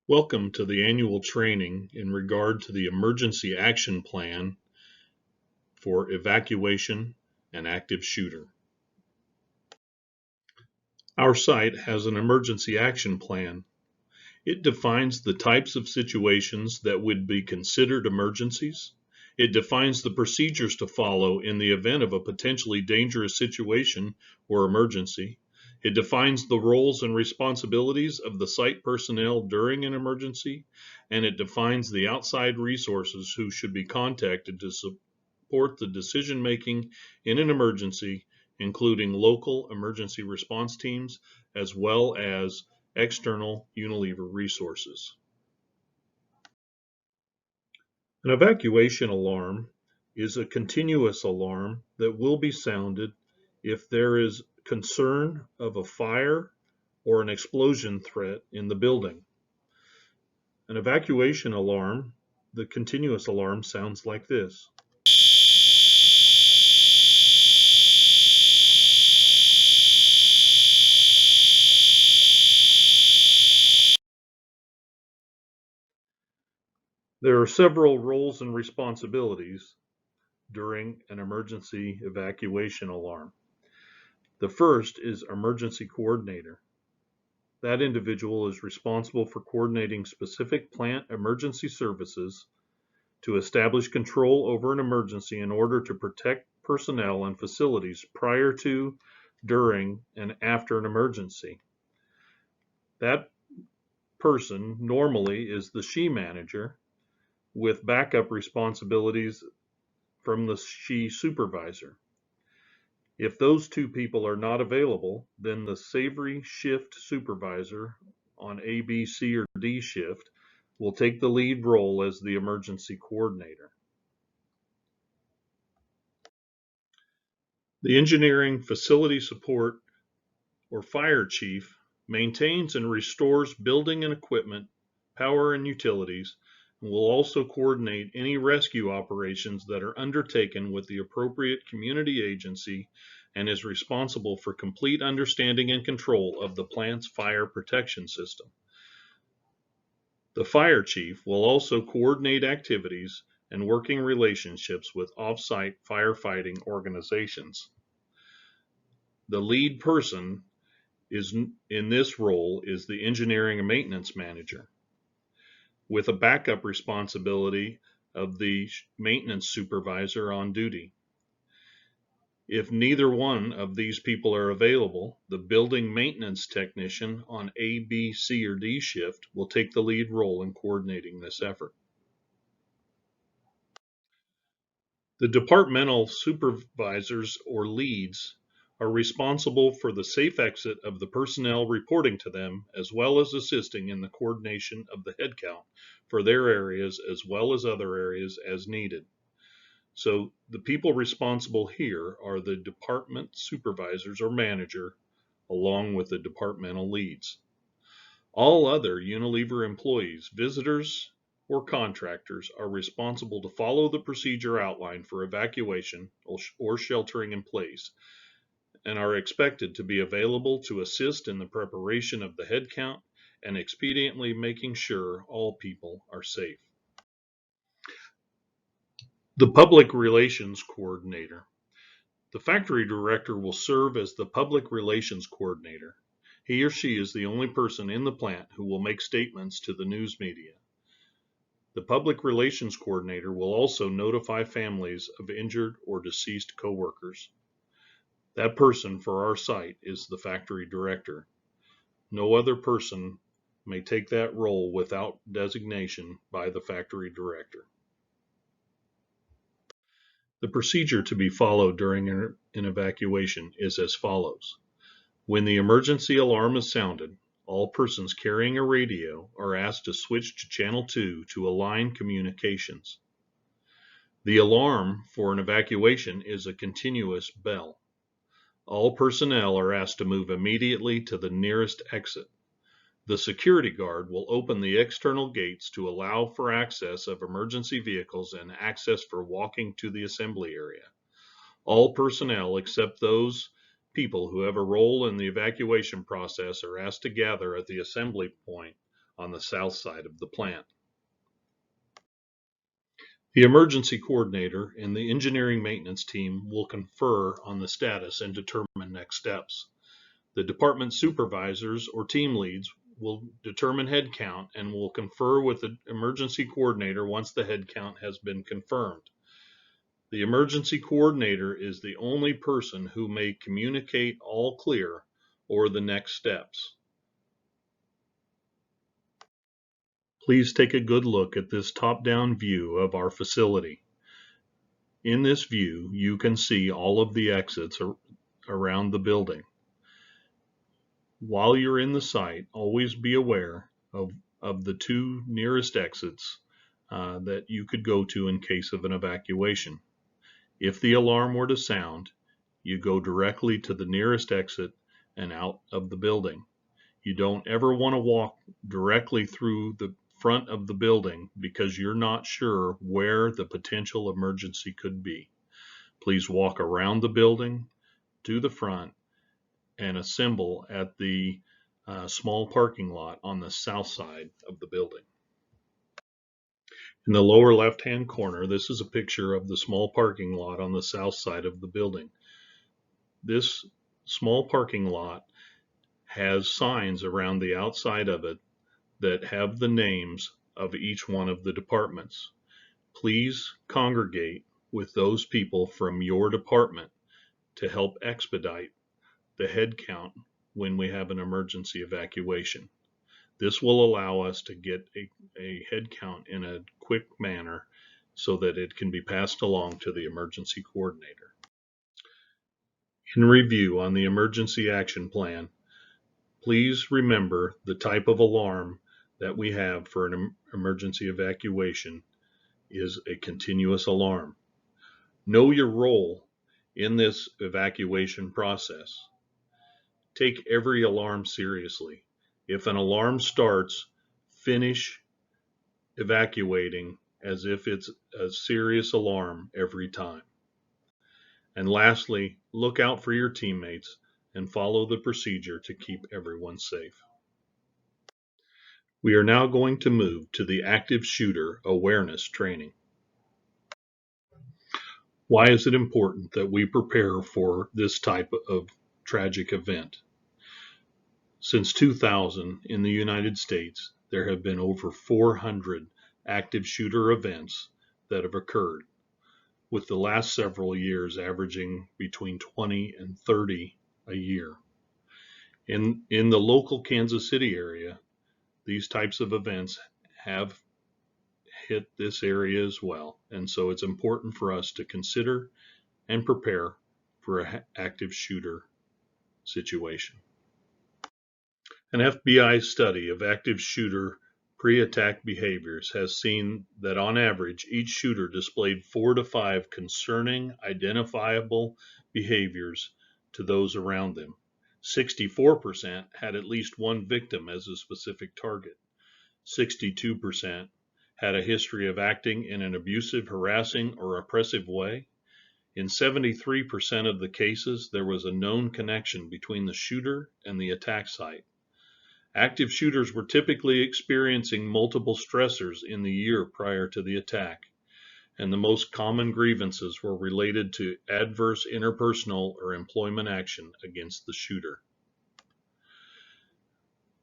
Welcome to the annual training in regard to the Emergency Action Plan for Evacuation and Active Shooter. Our site has an emergency action plan. It defines the types of situations that would be considered emergencies. It defines the procedures to follow in the event of a potentially dangerous situation or emergency. It defines the roles and responsibilities of the site personnel during an emergency, and it defines the outside resources who should be contacted to support the decision making in an emergency, including local emergency response teams as well as external Unilever resources. An evacuation alarm is a continuous alarm that will be sounded if there is concern of a fire or an explosion threat in the building. An evacuation alarm, the continuous alarm, sounds like this. There are several roles and responsibilities during an emergency evacuation alarm. The first is emergency coordinator. That individual is responsible for coordinating specific plant emergency services to establish control over an emergency in order to protect personnel and facilities prior to, during, and after an emergency. That person normally is the SHE manager with backup responsibilities from the SHE supervisor. If those two people are not available, then the Savory shift supervisor on A, B, C, or D shift will take the lead role as the emergency coordinator. The engineering facility support or fire chief maintains and restores building and equipment, power and utilities, and will also coordinate any rescue operations that are undertaken with the appropriate community agency and is responsible for complete understanding and control of the plant's fire protection system. The fire chief will also coordinate activities and working relationships with off-site firefighting organizations. The lead person in this role is the engineering and maintenance manager, with a backup responsibility of the maintenance supervisor on duty. If neither one of these people are available, the building maintenance technician on A, B, C, or D shift will take the lead role in coordinating this effort. The departmental supervisors or leads are responsible for the safe exit of the personnel reporting to them, as well as assisting in the coordination of the headcount for their areas as well as other areas as needed. So the people responsible here are the department supervisors or manager, along with the departmental leads. All other Unilever employees, visitors, or contractors are responsible to follow the procedure outlined for evacuation or sheltering in place, and are expected to be available to assist in the preparation of the head count and expediently making sure all people are safe. The Public Relations Coordinator. The factory director will serve as the Public Relations Coordinator. He or she is the only person in the plant who will make statements to the news media. The Public Relations Coordinator will also notify families of injured or deceased coworkers. That person for our site is the factory director. No other person may take that role without designation by the factory director. The procedure to be followed during an evacuation is as follows. When the emergency alarm is sounded, all persons carrying a radio are asked to switch to channel 2 to align communications. The alarm for an evacuation is a continuous bell. All personnel are asked to move immediately to the nearest exit. The security guard will open the external gates to allow for access of emergency vehicles and access for walking to the assembly area. All personnel except those people who have a role in the evacuation process are asked to gather at the assembly point on the south side of the plant. The emergency coordinator and the engineering maintenance team will confer on the status and determine next steps. The department supervisors or team leads will determine head count and will confer with the emergency coordinator once the head count has been confirmed. The emergency coordinator is the only person who may communicate all clear or the next steps. Please take a good look at this top-down view of our facility. In this view, you can see all of the exits around the building. While you're in the site, always be aware of the two nearest exits that you could go to in case of an evacuation. If the alarm were to sound, you go directly to the nearest exit and out of the building. You don't ever want to walk directly through the front of the building because you're not sure where the potential emergency could be. Please walk around the building to the front and assemble at the small parking lot on the south side of the building. In the lower left-hand corner, this is a picture of the small parking lot on the south side of the building. This small parking lot has signs around the outside of it that have the names of each one of the departments. Please congregate with those people from your department to help expedite the head count when we have an emergency evacuation. This will allow us to get a head count in a quick manner so that it can be passed along to the emergency coordinator. In review on the emergency action plan, please remember the type of alarm that we have for an emergency evacuation is a continuous alarm. Know your role in this evacuation process. Take every alarm seriously. If an alarm starts, finish evacuating as if it's a serious alarm every time. And lastly, look out for your teammates and follow the procedure to keep everyone safe. We are now going to move to the active shooter awareness training. Why is it important that we prepare for this type of tragic event? Since 2000 in the United States, there have been over 400 active shooter events that have occurred, with the last several years averaging between 20 and 30 a year. In the local Kansas City area, these types of events have hit this area as well, and so it's important for us to consider and prepare for an active shooter situation. An FBI study of active shooter pre-attack behaviors has seen that on average, each shooter displayed 4 to 5 concerning, identifiable behaviors to those around them. 64% had at least one victim as a specific target. 62% had a history of acting in an abusive, harassing, or oppressive way. In 73% of the cases, there was a known connection between the shooter and the attack site. Active shooters were typically experiencing multiple stressors in the year prior to the attack, and the most common grievances were related to adverse interpersonal or employment action against the shooter.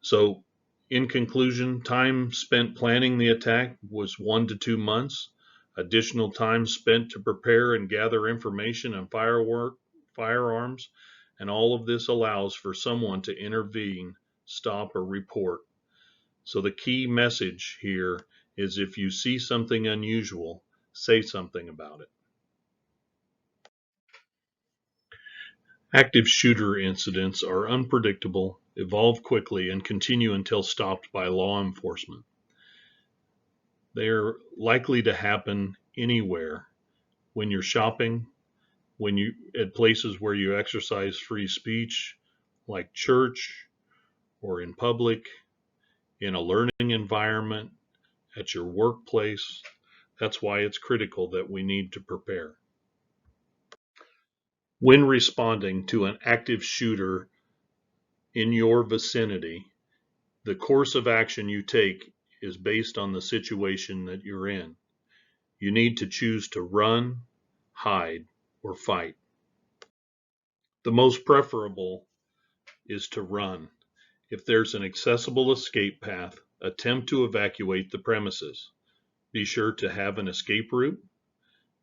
So, in conclusion, time spent planning the attack was 1 to 2 months. Additional time spent to prepare and gather information on firearms, and all of this allows for someone to intervene, stop, or report. So the key message here is if you see something unusual, say something about it. Active shooter incidents are unpredictable, evolve quickly, and continue until stopped by law enforcement. They are likely to happen anywhere, when you're shopping, at places where you exercise free speech, like church, or in public, in a learning environment, at your workplace. That's why it's critical that we need to prepare. When responding to an active shooter in your vicinity, The course of action you take is based on the situation that you're in. You need to choose to run, hide, or fight. The most preferable is to run. If there's an accessible escape path, attempt to evacuate the premises. Be sure to have an escape route.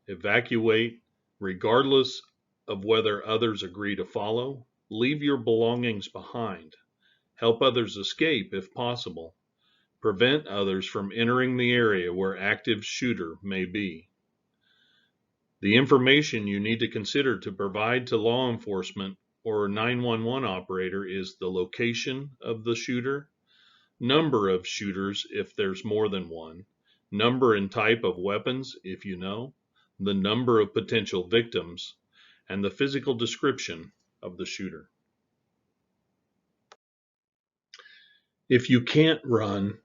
Evacuate regardless of whether others agree to follow. Leave your belongings behind. Help others escape if possible. Prevent others from entering the area where active shooter may be. The information you need to consider to provide to law enforcement or 911 operator is the location of the shooter, number of shooters if there's more than one, number and type of weapons if you know, the number of potential victims, and the physical description of the shooter. If you can't run,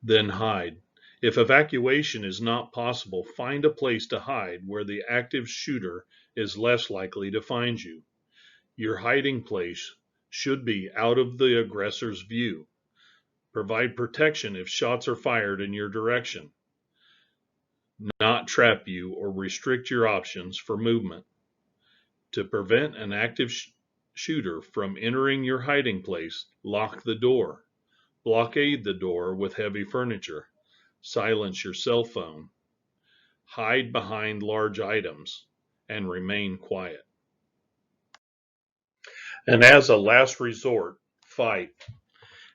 then hide. If evacuation is not possible, find a place to hide where the active shooter is less likely to find you. Your hiding place should be out of the aggressor's view. Provide protection if shots are fired in your direction. Not trap you or restrict your options for movement. To prevent an active shooter from entering your hiding place, lock the door. Blockade the door with heavy furniture. Silence your cell phone. Hide behind large items and remain quiet. And as a last resort, fight.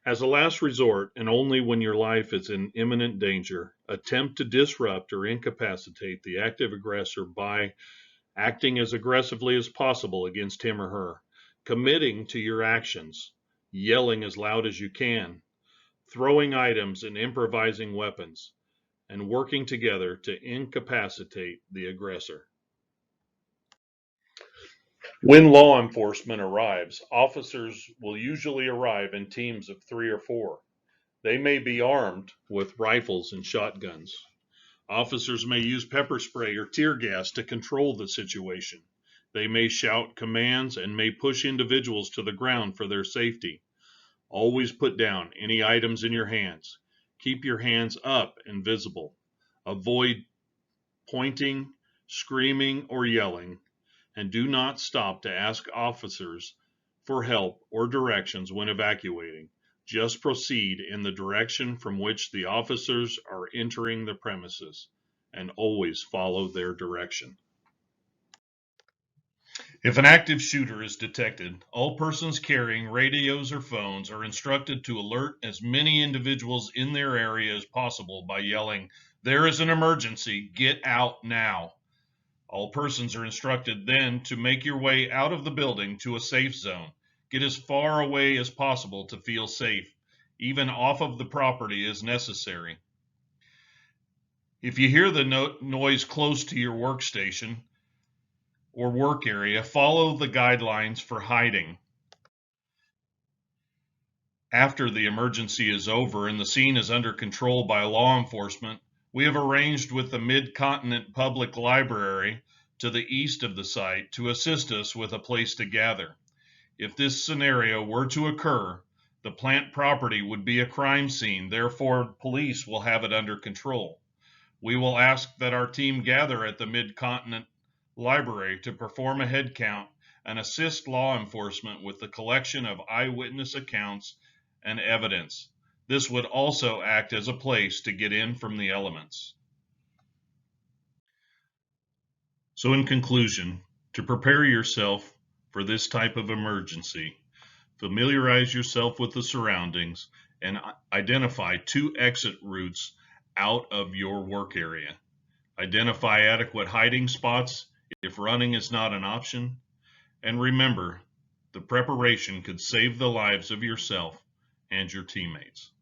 As a last resort, and only when your life is in imminent danger, attempt to disrupt or incapacitate the active aggressor by acting as aggressively as possible against him or her, committing to your actions, yelling as loud as you can, throwing items and improvising weapons, and working together to incapacitate the aggressor. When law enforcement arrives, officers will usually arrive in teams of 3 or 4. They may be armed with rifles and shotguns. Officers may use pepper spray or tear gas to control the situation. They may shout commands and may push individuals to the ground for their safety. Always put down any items in your hands. Keep your hands up and visible. Avoid pointing, screaming, or yelling, and do not stop to ask officers for help or directions when evacuating. Just proceed in the direction from which the officers are entering the premises, and always follow their direction. If an active shooter is detected, all persons carrying radios or phones are instructed to alert as many individuals in their area as possible by yelling, "There is an emergency, get out now." All persons are instructed then to make your way out of the building to a safe zone. Get as far away as possible to feel safe, even off of the property as necessary. If you hear the noise close to your workstation or work area, follow the guidelines for hiding. After the emergency is over and the scene is under control by law enforcement, we have arranged with the Mid-Continent Public Library to the east of the site to assist us with a place to gather. If this scenario were to occur, the plant property would be a crime scene, therefore police will have it under control. We will ask that our team gather at the Mid-Continent Library to perform a head count and assist law enforcement with the collection of eyewitness accounts and evidence. This would also act as a place to get in from the elements. So in conclusion, to prepare yourself for this type of emergency, familiarize yourself with the surroundings and identify 2 exit routes out of your work area. Identify adequate hiding spots if running is not an option. And remember, the preparation could save the lives of yourself and your teammates.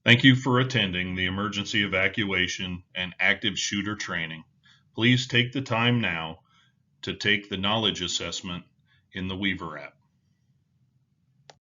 Thank you for attending the emergency evacuation and active shooter training. Please take the time now to take the knowledge assessment in the Weaver app.